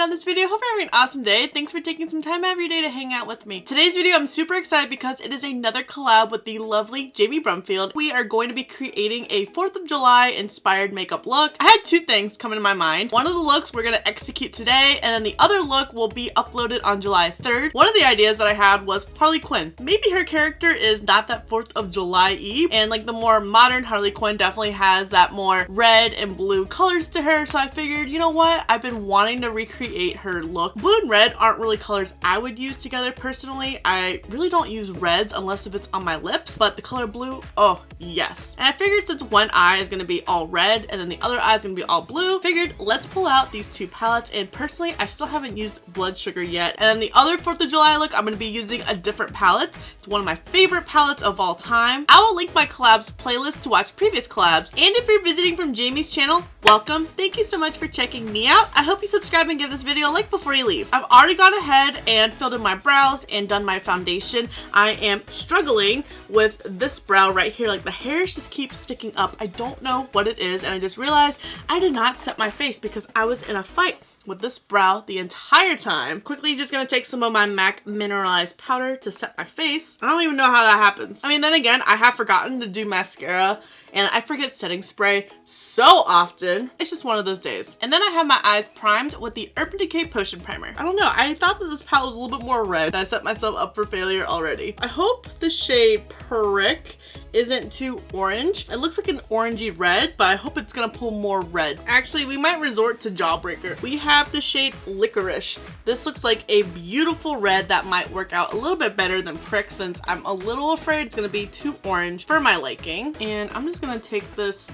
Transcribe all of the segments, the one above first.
on this video. Hope you're having an awesome day. Thanks for taking some time every day to hang out with me. Today's video, I'm super excited because it is another collab with the lovely Jami Brumfield. We are going to be creating a 4th of July inspired makeup look. I had two things come into my mind. One of the looks we're going to execute today, and then the other look will be uploaded on July 3rd. One of the ideas that I had was Harley Quinn. Maybe her character is not that 4th of July-y, and like the more modern Harley Quinn definitely has that more red and blue colors to her, so I figured, you know what, I've been wanting to recreate her look. Blue and red aren't really colors I would use together personally. I really don't use reds unless if it's on my lips, but the color blue, oh yes. And I figured since one eye is going to be all red and then the other eye is going to be all blue, figured let's pull out these two palettes, and personally I still haven't used Blood Sugar yet. And then the other 4th of July look, I'm going to be using a different palette. It's one of my favorite palettes of all time. I will link my collabs playlist to watch previous collabs, and if you're visiting from Jami's channel, welcome. Thank you so much for checking me out. I hope you subscribe and give this video a like before you leave. I've already gone ahead and filled in my brows and done my foundation. I am struggling with this brow right here. Like the hairs just keep sticking up. I don't know what it is, and I just realized I did not set my face because I was in a fight with this brow the entire time. Quickly just gonna take some of my MAC mineralized powder to set my face. I don't even know how that happens. I mean, then again, I have forgotten to do mascara and I forget setting spray so often. It's just one of those days. And then I have my eyes primed with the Urban Decay Potion Primer. I don't know, I thought that this palette was a little bit more red. I set myself up for failure already. I hope the shade Prick isn't too orange. It looks like an orangey red, but I hope it's gonna pull more red. Actually, we might resort to Jawbreaker. We have the shade Licorice. This looks like a beautiful red that might work out a little bit better than Prick, since I'm a little afraid it's gonna be too orange for my liking. And I'm just gonna take this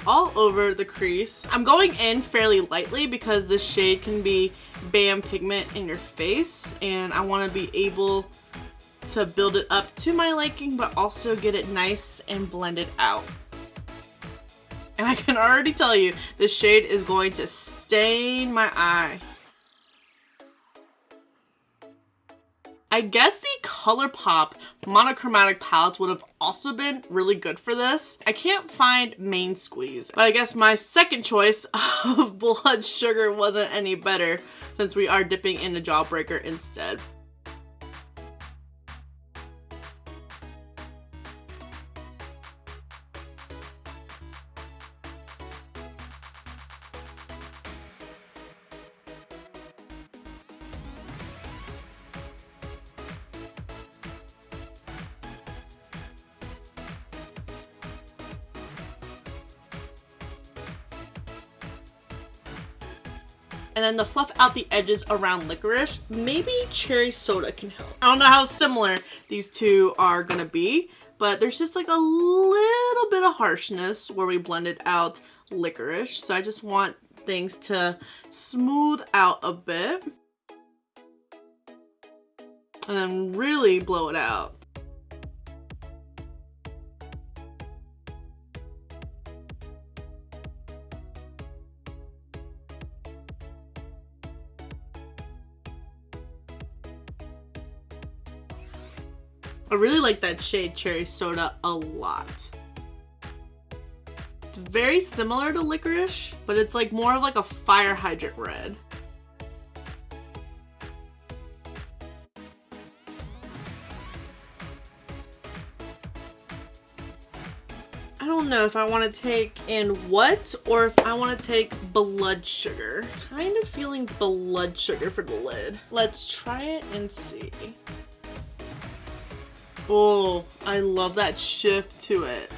all over the crease. I'm going in fairly lightly because this shade can be bam pigment in your face, and I wanna be able to build it up to my liking, but also get it nice and blended out. And I can already tell you, this shade is going to stain my eye. I guess the ColourPop monochromatic palettes would have also been really good for this. I can't find Main Squeeze, but I guess my second choice of Blood Sugar wasn't any better since we are dipping into Jawbreaker instead. And then to fluff out the edges around Licorice, maybe Cherry Soda can help. I don't know how similar these two are gonna be, but there's just like a little bit of harshness where we blended out Licorice. So I just want things to smooth out a bit and then really blow it out. I really like that shade Cherry Soda a lot. It's very similar to Licorice, but it's like more of like a fire hydrant red. I don't know if I want to take in what or if I want to take Blood Sugar. Kind of feeling Blood Sugar for the lid. Let's try it and see. Oh, I love that shift to it.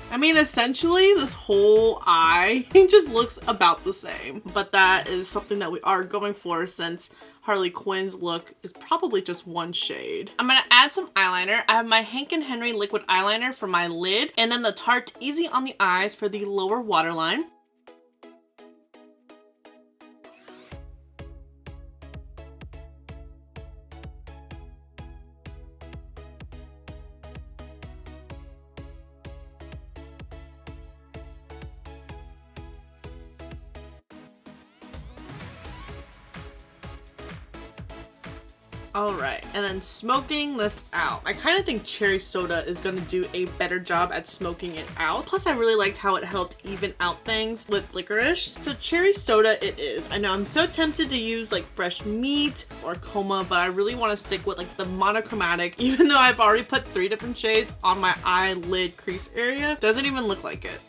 I mean, essentially, this whole eye just looks about the same, but that is something that we are going for since Harley Quinn's look is probably just one shade. I'm gonna add some eyeliner. I have my Hank & Henry liquid eyeliner for my lid, and then the Tarte Easy on the Eyes for the lower waterline. Alright, and then smoking this out. I kind of think cherry soda is going to do a better job at smoking it out. Plus, I really liked how it helped even out things with licorice. So cherry soda it is. I know I'm so tempted to use like fresh meat or coma, but I really want to stick with like the monochromatic, even though I've already put 3 different shades on my eyelid crease area. Doesn't even look like it.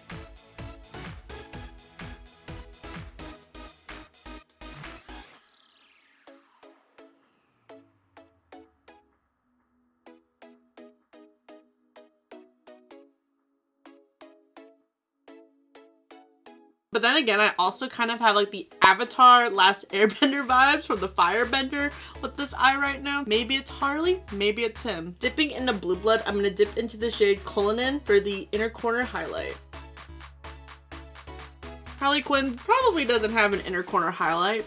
But then again, I also kind of have like the Avatar Last Airbender vibes from the Firebender with this eye right now. Maybe it's Harley, maybe it's him. Dipping into Blue Blood, I'm gonna dip into the shade Cullinan for the inner corner highlight. Harley Quinn probably doesn't have an inner corner highlight.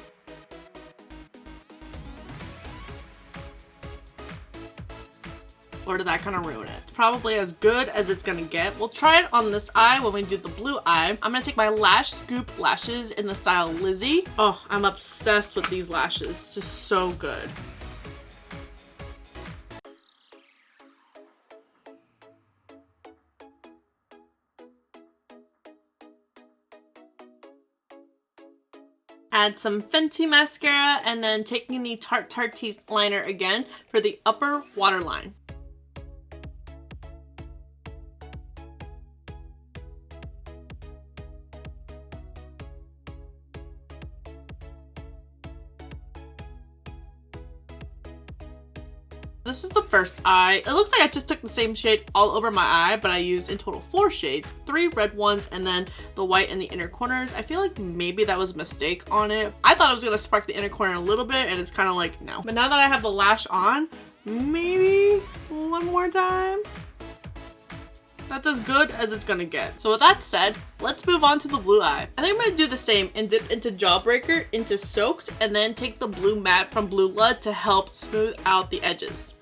Or did that kind of ruin it? It's probably as good as it's gonna get. We'll try it on this eye when we do the blue eye. I'm gonna take my Lash Scoop lashes in the style Lizzie. Oh, I'm obsessed with these lashes. Just so good. Add some Fenty mascara and then taking the Tarte liner again for the upper waterline. This is the first eye. It looks like I just took the same shade all over my eye, but I used in total 4 shades, 3 red ones, and then the white in the inner corners. I feel like maybe that was a mistake on it. I thought it was gonna spark the inner corner a little bit, and it's kind of like, no. But now that I have the lash on, maybe one more time. That's as good as it's gonna get. So with that said, let's move on to the blue eye. I think I'm gonna do the same and dip into Jawbreaker, into Soaked, and then take the blue matte from Blue Blood to help smooth out the edges.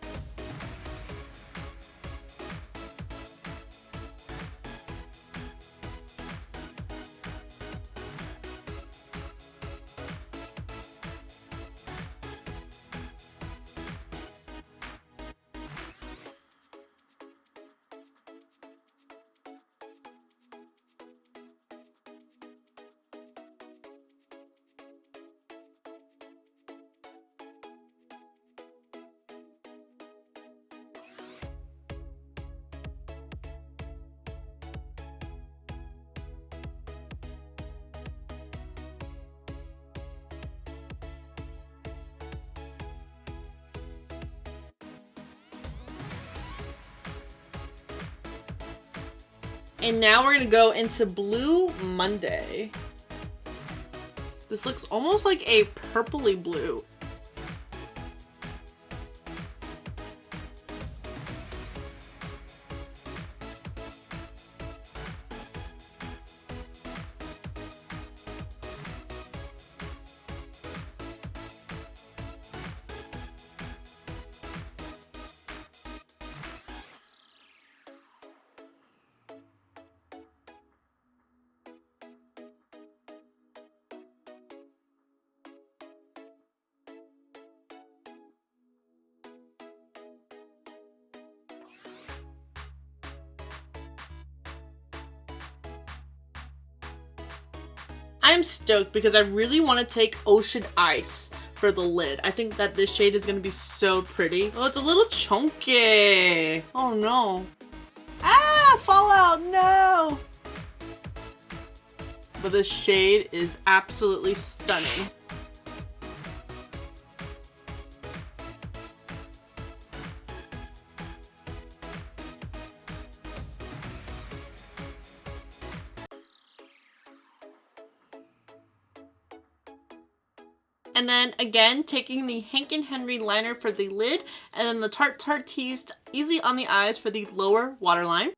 And now we're gonna go into Blue Monday. This looks almost like a purpley blue. I'm stoked because I really want to take Ocean Ice for the lid. I think that this shade is going to be so pretty. Oh, it's a little chunky. Oh no. Ah, fallout, no. But this shade is absolutely stunning. And then again, taking the Hank & Henry liner for the lid, and then the Tarte Teased Easy on the Eyes for the lower waterline.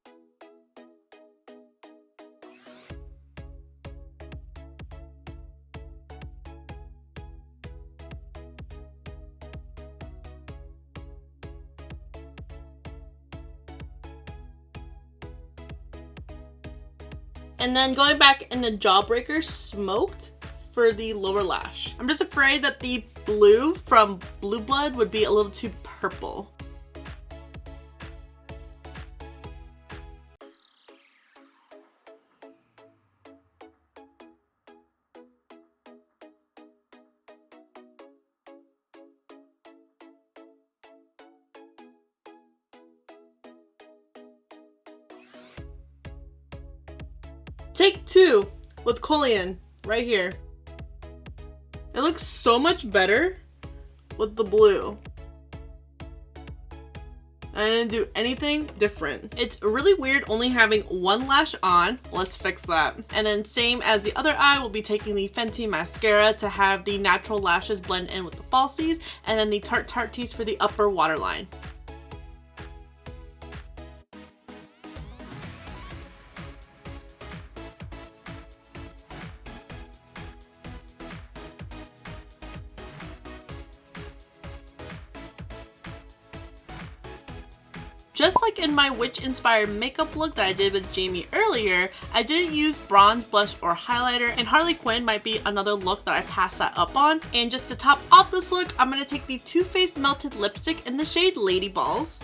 And then going back in the Jawbreaker Smoked for the lower lash. I'm just afraid that the blue from Blue Blood would be a little too purple. Take 2 with Collab right here. It looks so much better with the blue. I didn't do anything different. It's really weird only having one lash on. Let's fix that. And then same as the other eye, we'll be taking the Fenty mascara to have the natural lashes blend in with the falsies, and then the Tarte tease for the upper waterline. Just like in my witch-inspired makeup look that I did with Jami earlier, I didn't use bronze, blush, or highlighter, and Harley Quinn might be another look that I pass that up on. And just to top off this look, I'm going to take the Too Faced Melted Lipstick in the shade Lady Balls.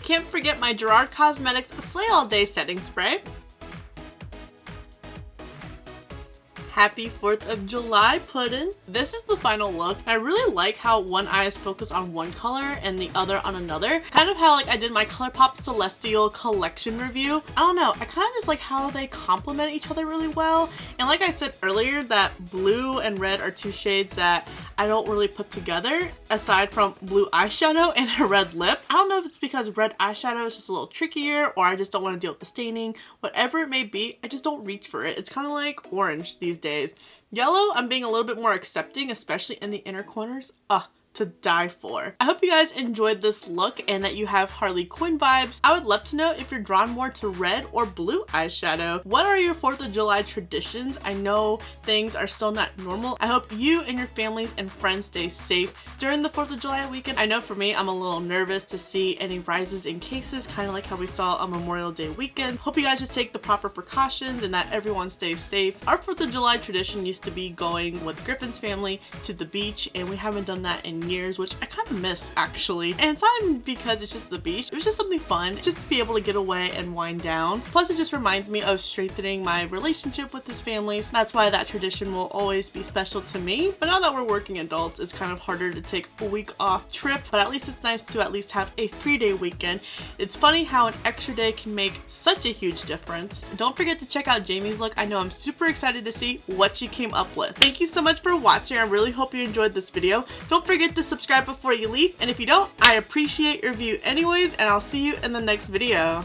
Can't forget my Gerard Cosmetics Slay All Day Setting Spray. Happy 4th of July, Puddin'. This is the final look. I really like how one eye is focused on one color and the other on another. Kind of how like I did my ColourPop Celestial collection review. I don't know, I kind of just like how they complement each other really well. And like I said earlier, that blue and red are two shades that I don't really put together aside from blue eyeshadow and a red lip. I don't know if it's because red eyeshadow is just a little trickier or I just don't want to deal with the staining. Whatever it may be, I just don't reach for it. It's kind of like orange these days. Yellow, I'm being a little bit more accepting, especially in the inner corners. To die for. I hope you guys enjoyed this look and that you have Harley Quinn vibes. I would love to know if you're drawn more to red or blue eyeshadow. What are your 4th of July traditions? I know things are still not normal. I hope you and your families and friends stay safe during the 4th of July weekend. I know for me, I'm a little nervous to see any rises in cases, kind of like how we saw on Memorial Day weekend. Hope you guys just take the proper precautions and that everyone stays safe. Our 4th of July tradition used to be going with Griffin's family to the beach, and we haven't done that in years, which I kind of miss actually. And it's not even because it's just the beach. It was just something fun just to be able to get away and wind down. Plus it just reminds me of strengthening my relationship with his family. So that's why that tradition will always be special to me. But now that we're working adults, it's kind of harder to take a week off trip, but at least it's nice to at least have a 3-day weekend. It's funny how an extra day can make such a huge difference. Don't forget to check out Jami's look. I know I'm super excited to see what she came up with. Thank you so much for watching. I really hope you enjoyed this video. Don't forget to subscribe before you leave, and if you don't, I appreciate your view anyways, and I'll see you in the next video.